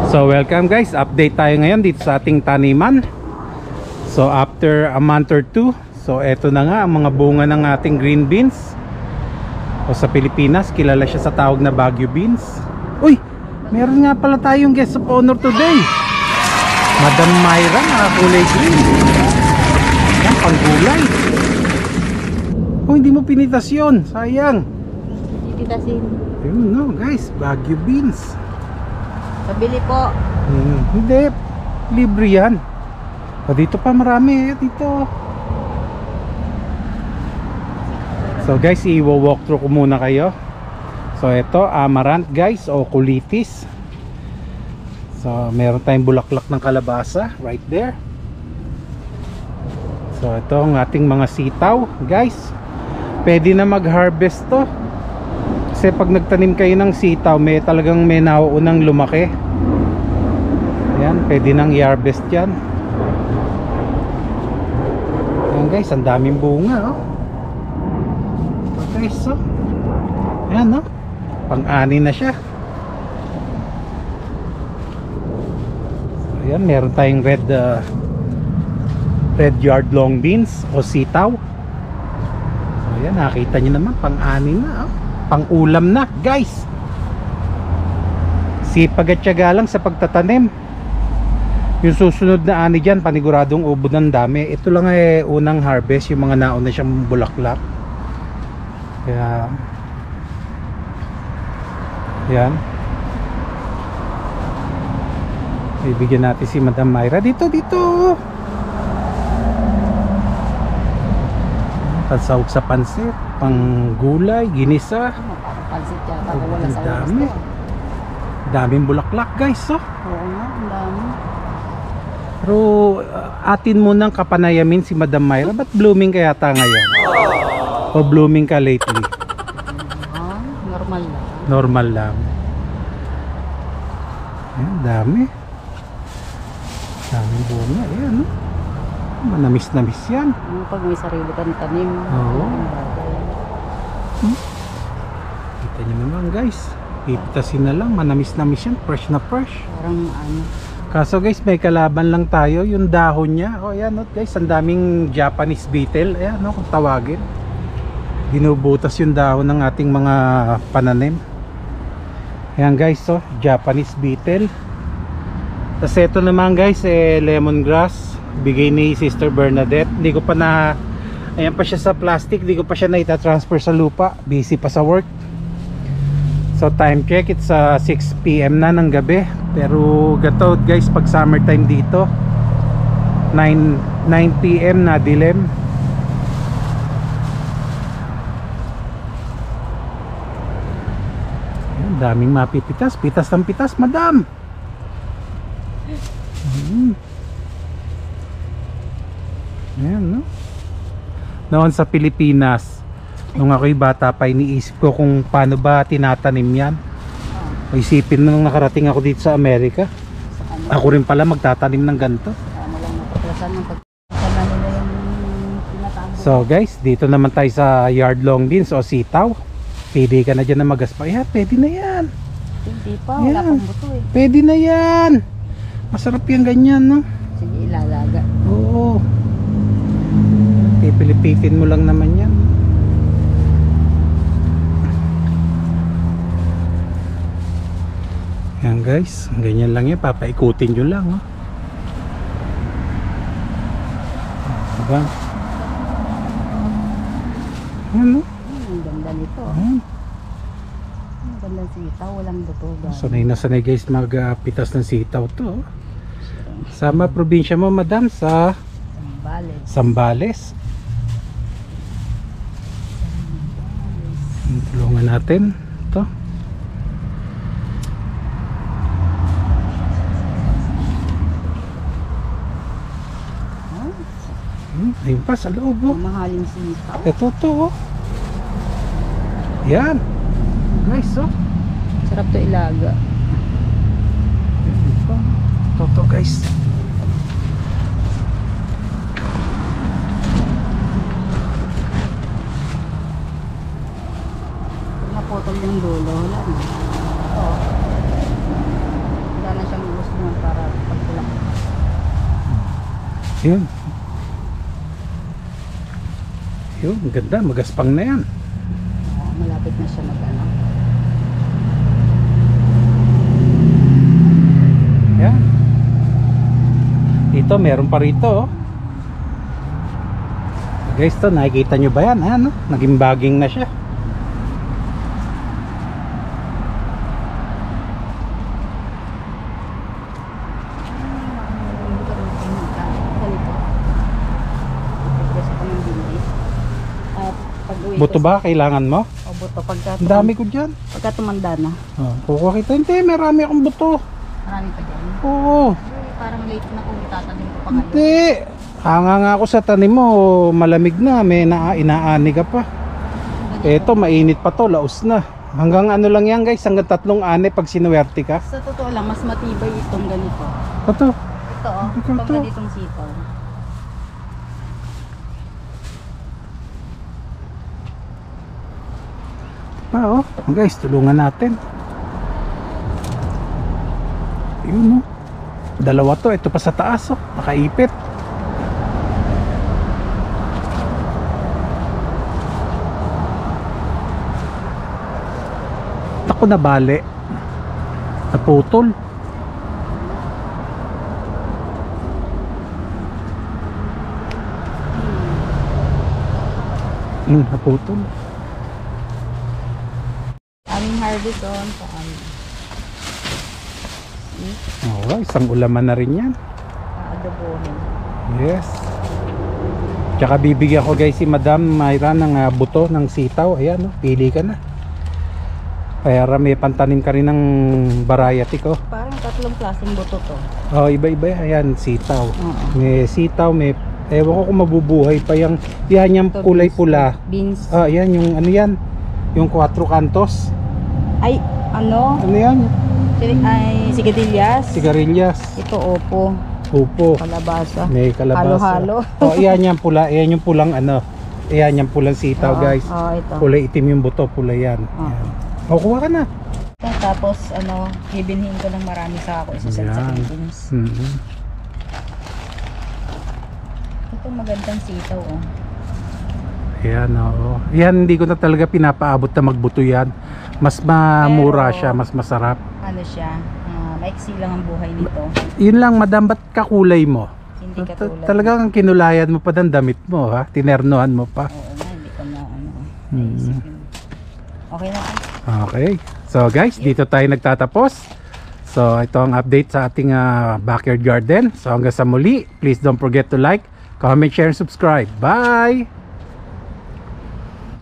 So welcome guys, update tayo ngayon dito sa ating taniman. So after a month or two, so eto na nga ang mga bunga ng ating green beans. O sa Pilipinas, kilala siya sa tawag na Baguio beans. Uy, meron nga pala tayong guest of honor today, Madam Myra, kulay green. Yan, panggulay. Oh, hindi mo pinitas yun, sayang. Pipitasin. Ayun no guys, Baguio beans. Pabili po. Hindi, libre yan. O dito pa marami, dito. So guys, i-walk through ko muna kayo. So ito, amaranth guys, o kulitis. So meron tayong bulaklak ng kalabasa right there. So ito ang ating mga sitaw guys. Pwede na mag-harvest to. Kasi pag nagtanim kayo ng sitaw, talagang may nauunang lumaki. Ayan, pwede nang i-harvest yan. Ayan guys, ang daming bunga oh. Ito guys oh. Ayan oh, pang-ani na siya. So, ayan, meron tayong red yard long beans o sitaw. So ayan, nakita nyo naman, pang-ani na oh. Pang-ulam na guys. Sipag at tiyaga lang sa pagtatanim. Yung susunod na ani dyan, paniguradong ubod ng dami. Ito lang unang harvest, yung mga nauna siyang bulaklak. Kaya yan, bibigyan natin si Madam Myra. Dito pansahog sa pansit, pang gulay, ginisa. Pansit yata kung wala sa dami. Daming bulaklak guys oh. Oo nga, ang dami. Pero atin mo nang kapanayamin si Madam Myra. Ba't blooming ka yata ngayon? O blooming ka lately? Normal lang. Normal lang. Ayan, dami. Daming bunga. Ayan no? Manamis-namis yan. Pag may sarili kang tanim. Oo. Kita nyo naman guys, pipitasin na lang, manamis-namis yan, fresh na fresh. Parang ano. Kaso guys, may kalaban lang tayo, yung dahon niya. O ayan no guys, ang daming Japanese beetle. Ayan no, kung tawagin, binubutas yung dahon ng ating mga pananim. Ayan guys, so Japanese beetle. Tapos ito naman guys, lemongrass, bigay ni Sister Bernadette. Hindi ko pa na, ayan pa siya sa plastic, hindi ko pa siya na ita-transfer sa lupa, busy pa sa work. So time check, it's 6 PM na ng gabi. Pero gato guys, pag summertime dito, 9 PM na dilim. Ayan, daming mapipitas, pitas ng pitas madam. Ayan no. Noon sa Pilipinas, nung ako'y bata pa, iniisip ko kung paano ba tinatanim yan. Isipin nung nakarating ako dito sa Amerika, ako rin pala magtatanim ng ganito. So guys, dito naman tayo sa yard long beans o sitaw. Pwede ka na dyan na magaspa. Ayan, pwede na yan. Hindi pa, wala pang buto eh. Pwede na yan. Masarap yung ganyan no. Sige, ilalaga. Oo, pipilipitin mo lang naman yan. Yan guys, ganyan lang yan, papaikutin nyo lang oh. Diba? Ano? Ang ganda nito. Ang ganda ng sitaw, walang buto. Sanay na sanay guys magpitas ng sitaw to oh. Sama probinsya mo madam? Sa Sambales. Sambales. Tulungan natin ito. Ayun pa sa loob oh. Mahalin sitaw. Ito to oh. Yan guys oh. Sarap to ilaga. Ito guys. Naputol yung dulo. Wala na. Wala na siyang Yun. Yun, ganda. Magaspang na yan. Oo, malapit na siya mag-ano. Yan. Dito, meron pa rito. Oh. Guys, to nakikita nyo ba yan? Ayan, no? Naging baging na siya. Buto ba? Kailangan mo? O buto. Ang dami ko dyan. Pagka tumanda na. Oh, kukuha kita. Hindi, marami akong buto. Marami pa dyan. Oo. Parang late na kung itatanim ko pa ngayon. Hindi. Hanga nga ako sa tanim mo. Malamig na. May inaani ka pa. Eto, mainit pa to. Laos na. Hanggang ano lang yan guys. Hanggang 3 ane pag sinuwerte ka. Sa totoo lang, mas matibay itong ganito. Ito. Ito oh, itong ganitong sitaw. Pa oh. Guys, tulungan natin. Yun oh. Dalawa to. Ito pa sa taas oh. Nakaipit. Ako na bali. Naputol. Naputol. Aming harvest on sa amin. Oh, isang ulaman na rin yan. Aadobohin. Yes. Tsaka bibigyan ko guys si Madam Mayra ng buto ng sitaw. Ayan, oh, pili ka na. Para may pantanim ka rin ng variety ko. Parang 3 klaseng buto to. Oh, iba-iba yan. Sitaw. May sitaw, may ewan ko kung mabubuhay pa yung yan yung kulay pula. Beans. Ah, yan yung ano yan. Yung 4 kantos. Ay, ano? Ano yan? Ay, sigarilyas. Sigarilyas. Ito, opo. Upo. Kalabasa. May kalabasa. Halo-halo. Oh, yan yung pula. Yan yung pulang ano. Yan yung pulang sitaw, guys. Ito. Kulay itim yung buto, pulay yan. Yan. O, kuha ka na. Tapos, bibinhin ko ng marami sa ako. Isa sa Yan. Philippines. Ito magandang sitaw, oh. Yan, oo. Yan, hindi ko na talaga pinapaabot na magbuto yan. Mas mamura siya, mas masarap. Ano siya? Maiksi lang ang buhay nito. Yun lang, Madam, ba't kakulay mo? Hindi katulad. Talagang kinulayan mo pa ng damit mo, ha? Tinernohan mo pa. Oo nga, hindi ko na naisip yun. Okay na. Okay. So guys, dito tayo nagtatapos. So ito ang update sa ating backyard garden. So hanggang sa muli, please don't forget to like, comment, share, and subscribe. Bye!